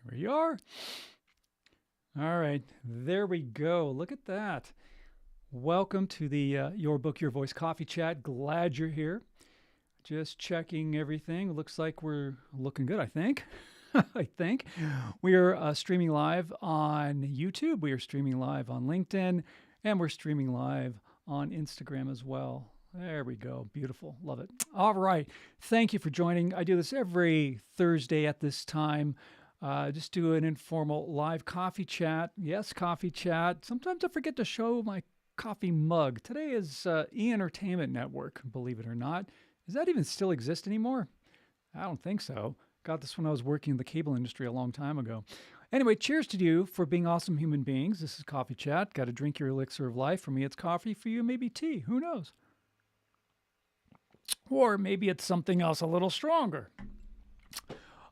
There you are. All right, there we go. Look at that. Welcome to the Your Book, Your Voice coffee chat. Glad you're here. Just checking everything. Looks like we're looking good, I think. I think. We are streaming live on YouTube. We are streaming live on LinkedIn. And we're streaming live on Instagram as well. There we go. Beautiful. Love it. All right. Thank you for joining. I do this every Thursday at this time. Just do an informal live coffee chat. Yes, coffee chat. Sometimes I forget to show my coffee mug. Today is E-Entertainment Network, believe it or not. Does that even still exist anymore? I don't think so. Got this when I was working in the cable industry a long time ago. Anyway, cheers to you for being awesome human beings. This is Coffee Chat. Got to drink your elixir of life. For me, it's coffee. For you, maybe tea. Who knows? Or maybe it's something else a little stronger.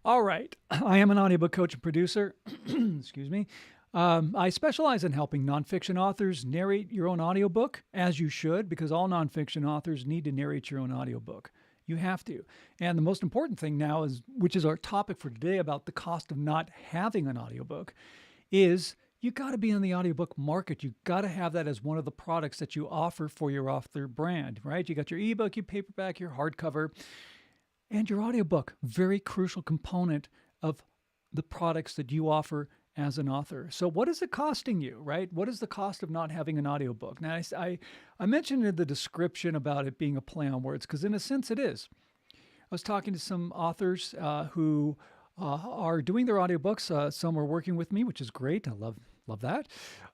All right. I am an audiobook coach and producer. Excuse me. I specialize in helping nonfiction authors narrate your own audiobook, as you should, because all nonfiction authors need to narrate your own audiobook. You have to. And the most important thing now is, which is our topic for today about the cost of not having an audiobook, is you got to be in the audiobook market. You got to have that as one of the products that you offer for your author brand, right? You got your ebook, your paperback, your hardcover, and your audiobook. Very crucial component of the products that you offer as an author. So what is it costing you, right? What is the cost of not having an audiobook? Now, I mentioned in the description about it being a play on words, because in a sense it is. I was talking to some authors who are doing their audiobooks. Some are working with me, which is great. I love that.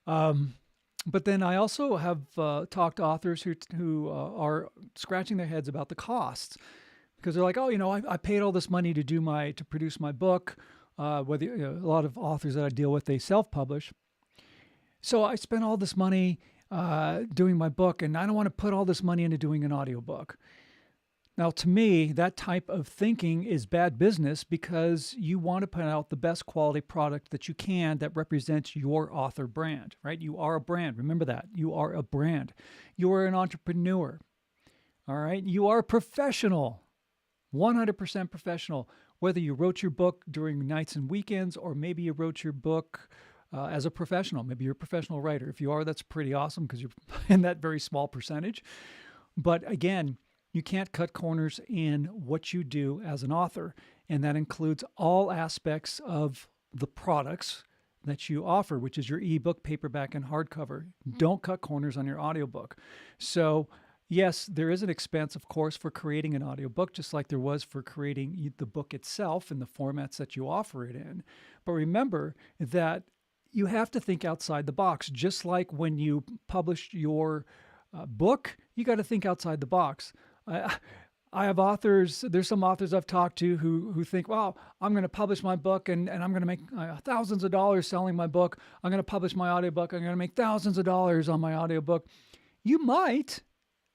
But then I also have talked to authors who are scratching their heads about the costs, because they're like, oh, I paid all this money to produce my book. Whether a lot of authors that I deal with, they self-publish. So I spent all this money doing my book, and I don't want to put all this money into doing an audiobook. Now, to me, that type of thinking is bad business, because you want to put out the best quality product that you can that represents your author brand, right? You are a brand. Remember that. You are a brand. You are an entrepreneur. All right? You are a professional. 100% professional. Whether you wrote your book during nights and weekends, or maybe you wrote your book as a professional. Maybe you're a professional writer. If you are, that's pretty awesome, because you're in that very small percentage. But again, you can't cut corners in what you do as an author. And that includes all aspects of the products that you offer, which is your ebook, paperback, and hardcover. Don't cut corners on your audiobook. So yes, there is an expense, of course, for creating an audiobook, just like there was for creating the book itself in the formats that you offer it in. But remember that you have to think outside the box. Just like when you published your book, you got to think outside the box. I have authors, there's some authors I've talked to who think, well, I'm going to publish my book and I'm going to make thousands of dollars selling my book. I'm going to publish my audiobook. I'm going to make thousands of dollars on my audiobook. You might.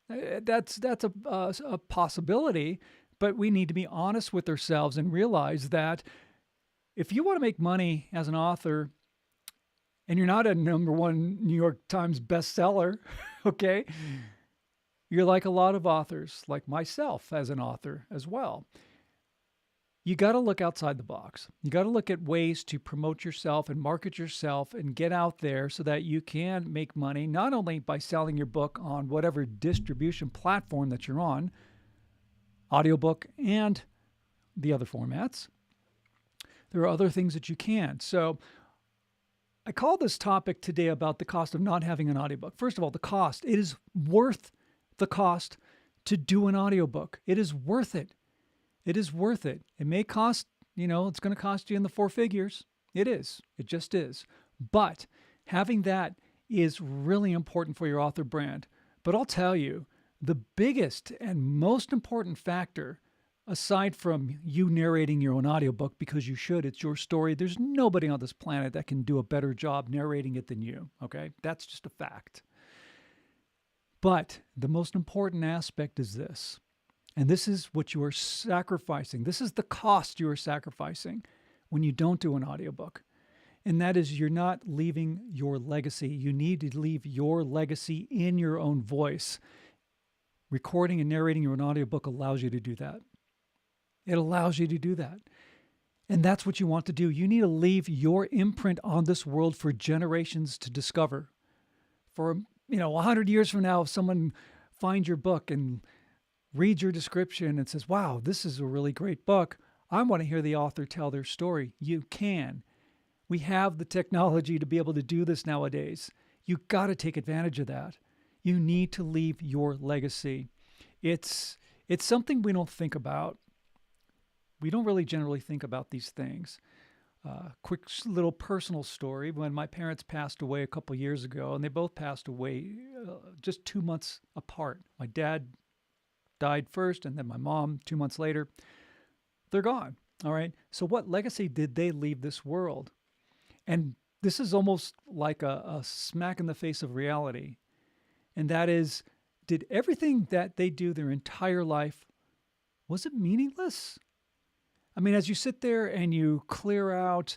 That's a possibility, but we need to be honest with ourselves and realize that if you want to make money as an author and you're not a #1 New York Times bestseller, okay, you're like a lot of authors, like myself as an author as well. You got to look outside the box. You got to look at ways to promote yourself and market yourself and get out there so that you can make money, not only by selling your book on whatever distribution platform that you're on, audiobook and the other formats. There are other things that you can. So I call this topic today about the cost of not having an audiobook. First of all, the cost. It is worth the cost to do an audiobook. It is worth it. It is worth it. It may cost, it's going to cost you in the 4 figures. It is. It just is. But having that is really important for your author brand. But I'll tell you, the biggest and most important factor, aside from you narrating your own audiobook, because you should, it's your story. There's nobody on this planet that can do a better job narrating it than you. Okay? That's just a fact. But the most important aspect is this. And this is what you are sacrificing. This is the cost you are sacrificing when you don't do an audiobook. And that is, you're not leaving your legacy. You need to leave your legacy in your own voice. Recording and narrating your own audiobook allows you to do that. It allows you to do that. And that's what you want to do. You need to leave your imprint on this world for generations to discover. For, 100 years from now, if someone finds your book and reads your description and says, wow, this is a really great book, I want to hear the author tell their story. You can. We have the technology to be able to do this nowadays. You got to take advantage of that. You need to leave your legacy. It's something we don't think about. We don't really generally think about these things. Quick little personal story. When my parents passed away a couple years ago, and they both passed away just 2 months apart. My dad died first, and then my mom 2 months later. They're gone. All right. So what legacy did they leave this world? And this is almost like a smack in the face of reality. And that is, did everything that they do their entire life, was it meaningless? I mean, as you sit there and you clear out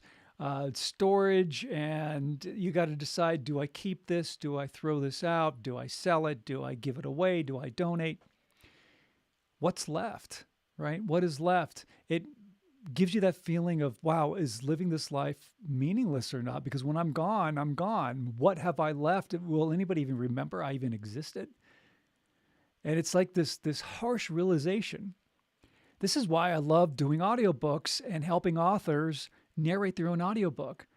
storage and you got to decide, do I keep this? Do I throw this out? Do I sell it? Do I give it away? Do I donate? What's left, right? What is left? It gives you that feeling of, wow, is living this life meaningless or not? Because when I'm gone, I'm gone. What have I left? Will anybody even remember I even existed? And it's like this harsh realization. This is why I love doing audiobooks and helping authors narrate their own audiobook.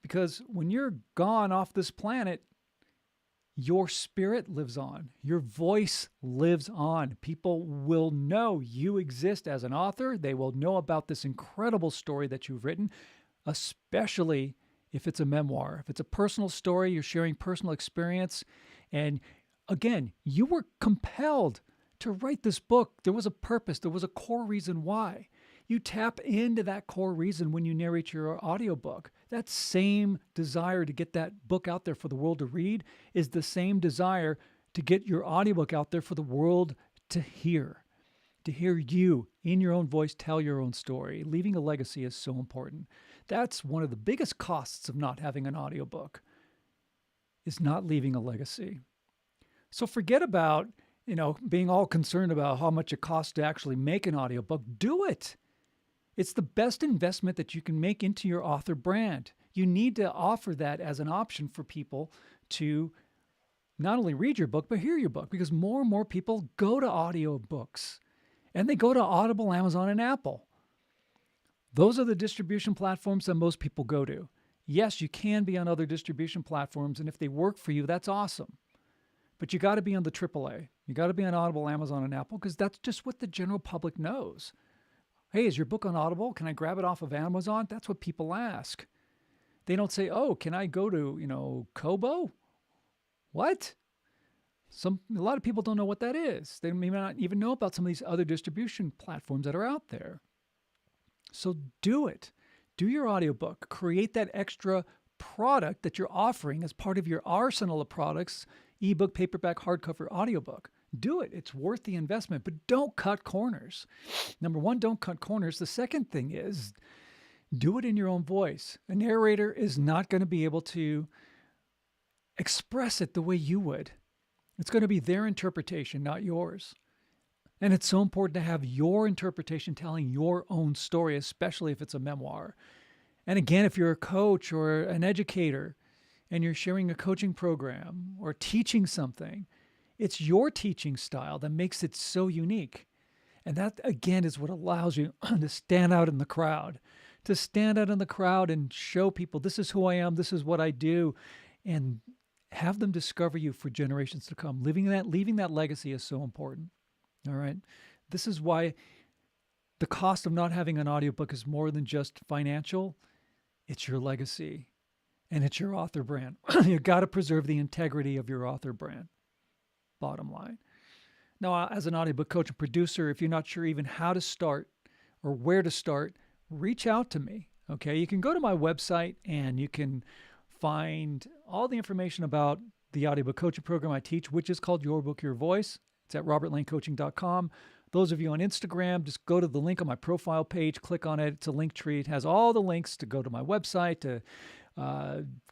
Because when you're gone off this planet, your spirit lives on. Your voice lives on. People will know you exist as an author. They will know about this incredible story that you've written, especially if it's a memoir. If it's a personal story, you're sharing personal experience. And again, you were compelled to write this book. There was a purpose. There was a core reason why. You tap into that core reason when you narrate your audiobook. That same desire to get that book out there for the world to read is the same desire to get your audiobook out there for the world to hear you in your own voice tell your own story. Leaving a legacy is so important. That's one of the biggest costs of not having an audiobook, is not leaving a legacy. So forget about being all concerned about how much it costs to actually make an audiobook. Do it. It's the best investment that you can make into your author brand. You need to offer that as an option for people to not only read your book, but hear your book, because more and more people go to audiobooks and they go to Audible, Amazon, and Apple. Those are the distribution platforms that most people go to. Yes, you can be on other distribution platforms, and if they work for you, that's awesome. But you got to be on the AAA. You got to be on Audible, Amazon, and Apple, because that's just what the general public knows. Hey, is your book on Audible? Can I grab it off of Amazon? That's what people ask. They don't say, oh, can I go to, Kobo? What? A lot of people don't know what that is. They may not even know about some of these other distribution platforms that are out there. So do it. Do your audiobook. Create that extra product that you're offering as part of your arsenal of products, ebook, paperback, hardcover, audiobook. Do it. It's worth the investment, but don't cut corners. Number one, don't cut corners. The second thing is do it in your own voice. A narrator is not going to be able to express it the way you would. It's going to be their interpretation, not yours. And it's so important to have your interpretation telling your own story, especially if it's a memoir. And again, if you're a coach or an educator and you're sharing a coaching program or teaching something, it's your teaching style that makes it so unique. And that, again, is what allows you to stand out in the crowd, and show people, this is who I am, this is what I do, and have them discover you for generations to come. Leaving that legacy is so important. All right. This is why the cost of not having an audiobook is more than just financial. It's your legacy and it's your author brand. You got to preserve the integrity of your author brand. Bottom line. Now, as an audiobook coach and producer, if you're not sure even how to start or where to start, reach out to me. Okay. You can go to my website and you can find all the information about the audiobook coaching program I teach, which is called Your Book, Your Voice. It's at robertlanecoaching.com. Those of you on Instagram, just go to the link on my profile page, click on it. It's a link tree. It has all the links to go to my website, to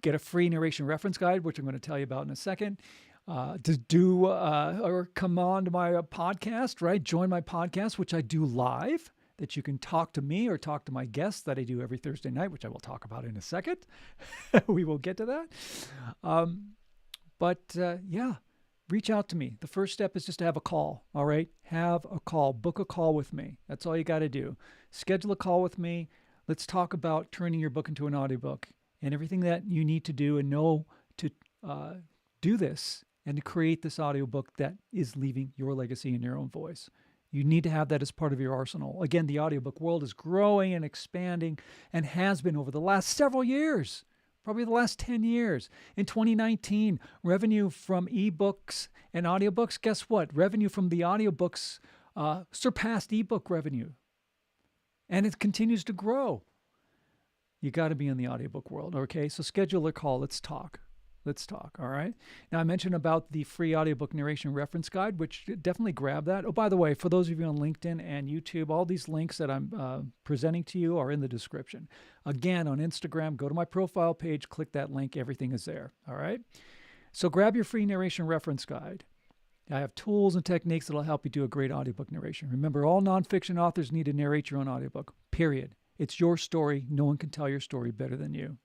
get a free narration reference guide, which I'm going to tell you about in a second, to do or come on to my podcast, right? Join my podcast, which I do live that you can talk to me or talk to my guests that I do every Thursday night, which I will talk about in a second. We will get to that. Yeah, reach out to me. The first step is just to have a call, all right? Have a call. Book a call with me. That's all you got to do. Schedule a call with me. Let's talk about turning your book into an audiobook and everything that you need to do and know to do this and to create this audiobook that is leaving your legacy in your own voice. You need to have that as part of your arsenal. Again, the audiobook world is growing and expanding and has been over the last several years, probably the last 10 years. In 2019, revenue from ebooks and audiobooks, guess what? Revenue from the audiobooks surpassed ebook revenue. And it continues to grow. You got to be in the audiobook world, okay? So schedule a call. Let's talk. Let's talk, all right? Now, I mentioned about the free audiobook narration reference guide, which definitely grab that. Oh, by the way, for those of you on LinkedIn and YouTube, all these links that I'm presenting to you are in the description. Again, on Instagram, go to my profile page, click that link. Everything is there, all right? So grab your free narration reference guide. I have tools and techniques that will help you do a great audiobook narration. Remember, all nonfiction authors need to narrate your own audiobook, period. It's your story. No one can tell your story better than you.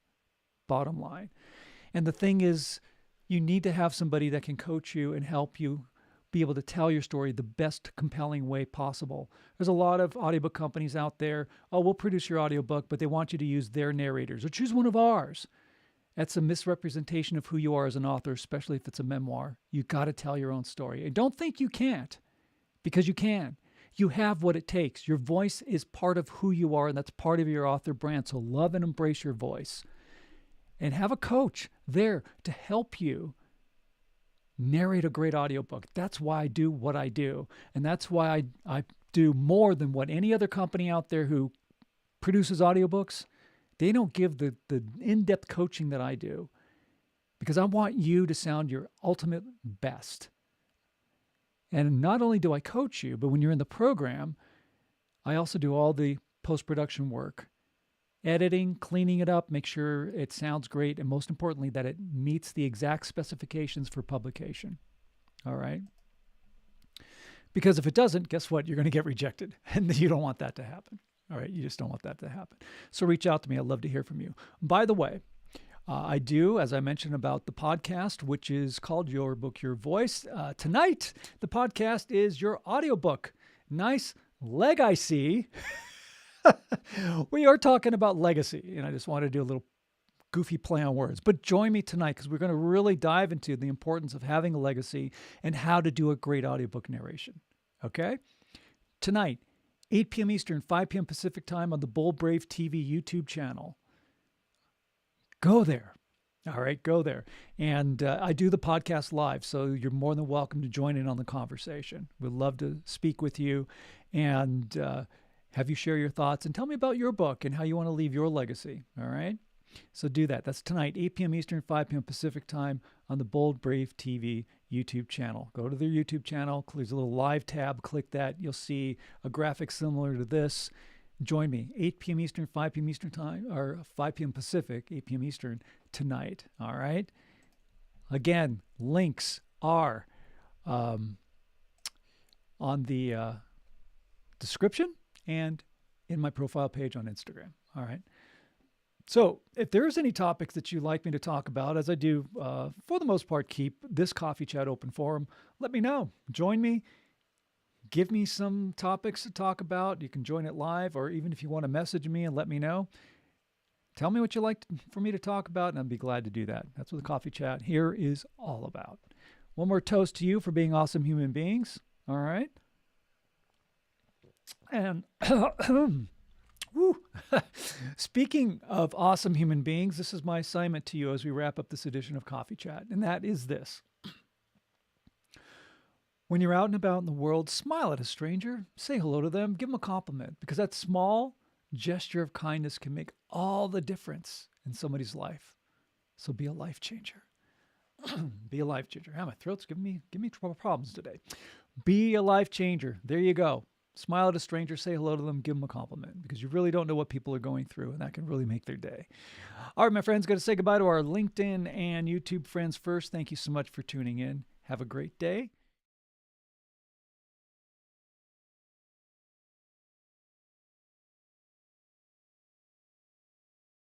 Bottom line. And the thing is, you need to have somebody that can coach you and help you be able to tell your story the best compelling way possible. There's a lot of audiobook companies out there. Oh, we'll produce your audiobook, but they want you to use their narrators or choose one of ours. That's a misrepresentation of who you are as an author, especially if it's a memoir. You got to tell your own story. And don't think you can't, because you can. You have what it takes. Your voice is part of who you are, and that's part of your author brand. So love and embrace your voice. And have a coach there to help you narrate a great audiobook. That's why I do what I do. And that's why I do more than what any other company out there who produces audiobooks. They don't give the in-depth coaching that I do, because I want you to sound your ultimate best. And not only do I coach you, but when you're in the program, I also do all the post-production work. Editing, cleaning it up, make sure it sounds great, and most importantly, that it meets the exact specifications for publication. All right? Because if it doesn't, guess what? You're going to get rejected, and you don't want that to happen. All right? You just don't want that to happen. So reach out to me. I'd love to hear from you. By the way, I do, as I mentioned about the podcast, which is called Your Book, Your Voice. Tonight, the podcast is your audiobook. Nice leg, I see. We are talking about legacy, and I just wanted to do a little goofy play on words. But join me tonight, because we're going to really dive into the importance of having a legacy and how to do a great audiobook narration. Okay? Tonight, 8 p.m. Eastern, 5 p.m. Pacific time on the Bold Brave TV YouTube channel. Go there. All right, go there. And I do the podcast live, so you're more than welcome to join in on the conversation. We'd love to speak with you and have you share your thoughts and tell me about your book and how you want to leave your legacy. All right? So do that. That's tonight, 8 p.m. Eastern, 5 p.m. Pacific time on the Bold Brave TV YouTube channel. Go to their YouTube channel. There's a little live tab. Click that. You'll see a graphic similar to this. Join me, 8 p.m. Eastern, 5 p.m. Eastern time, or 5 p.m. Pacific, 8 p.m. Eastern tonight. All right? Again, links are on the description and in my profile page on Instagram. All right? So if there's any topics that you'd like me to talk about, as I do, for the most part, keep this coffee chat open forum, let me know. Join me. Give me some topics to talk about. You can join it live, or even if you want to message me and let me know. Tell me what you'd like for me to talk about, and I'd be glad to do that. That's what the coffee chat here is all about. One more toast to you for being awesome human beings. All right? And woo. Speaking of awesome human beings, this is my assignment to you as we wrap up this edition of Coffee Chat, and that is this. When you're out and about in the world, smile at a stranger, say hello to them, give them a compliment, because that small gesture of kindness can make all the difference in somebody's life. So be a life changer. Be a life changer. My throat's giving me problems today. Be a life changer. There you go. Smile at a stranger, say hello to them, give them a compliment, because you really don't know what people are going through, and that can really make their day. All right, my friends, got to say goodbye to our LinkedIn and YouTube friends first. Thank you so much for tuning in. Have a great day.